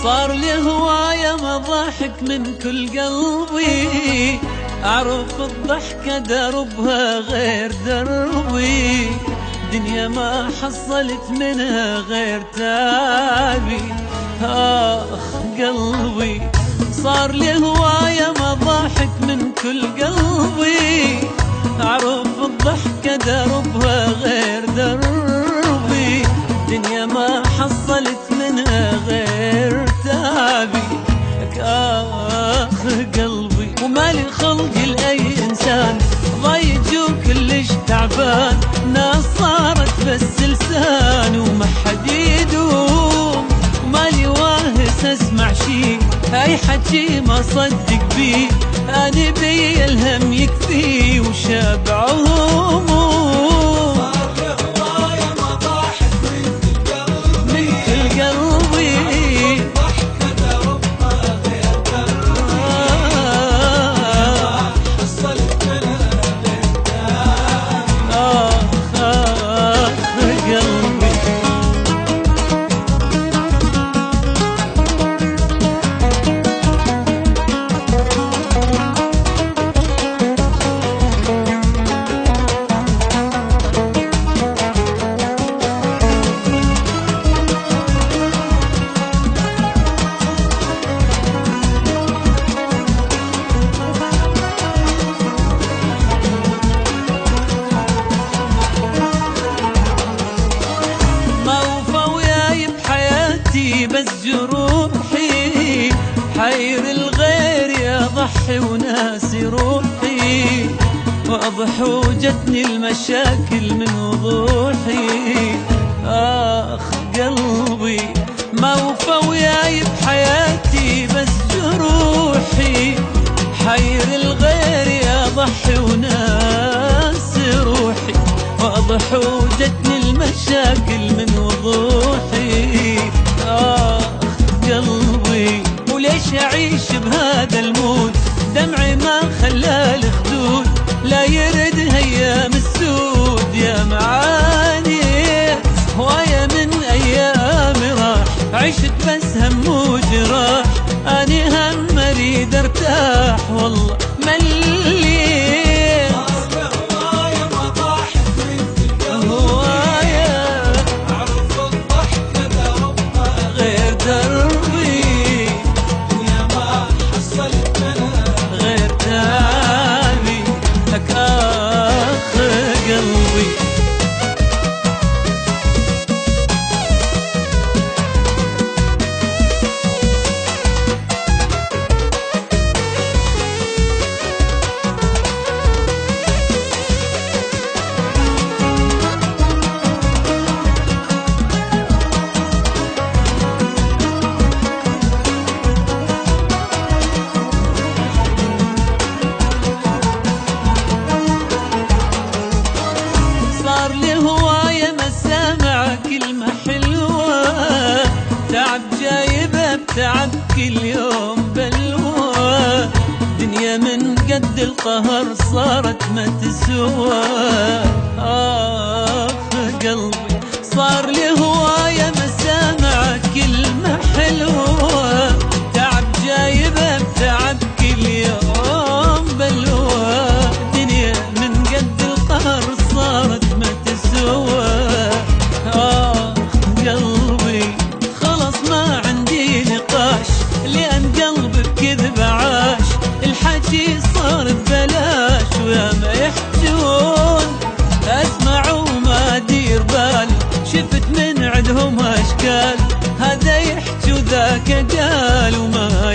صار لي هواية مضاحك من كل قلبي، أعرف الضحكة دربها غير دربي، دنيا ما حصلت منها غير تعبي. قلبي صار لي هواية مضاحك من كل قلبي، أعرف الضحكة دربها غير دربي، دنيا ما حصلت منها غير تعبي. قلبي ومالي خلق لأي إنسان ضايج وكلش تعبان، ناس صارت بس لسان وما حد يدوم، ومالي واهس اسمع شي اي حكي ما صدق بيه، أنا بي الهم يكفي وشابع هموم. صار لي هواية مضاحك من كل قلبي، من كل قلبي ضحكة دربها غير دربي، حصلت منها غير تعبي. قلبي بس جروحي حير الغير يضحي وناسي روحي، واضح وجتني المشاكل من وضوحي. قلبي ما وفى وياي بحياتي بس جروحي، حير الغير يضحي وناسي روحي، واضح وجتني المشاكل من وضوحي. قلبي وليش أعيش بهذا المود، دمعي ما خلى الخدود لا يرد أيام السود. يا معاني هواية من أيام راح، عشت بس هم وجراح، أني هم أريد أرتاح والله مليت. صار لي هواية مضاحك من كل قلبي، هواية أعرف الضحكة دربها غير دربي، دنيا ما حصلت منها. غير تعبي. قلبي صار لي هواية مسامع كلمة حلوة، تعب جايبه بتعب كل يوم بلوى، دنيا من قد القهر صارت ما تسوى. قلبي صار لي هواية مسامع كلمة حلوة، تعب جايبه بتعب كل يوم بلوى، دنيا من قد القهر صارت ما تسوى. قلبي خلص ما عندي نقاش، لأن قلبي بكذب عاش، الحكي صار ببلاش ويا ما يحجون، أسمع وما أدير بال، شفت من عندهم أشكال، هذا يحكي وذاك قال وما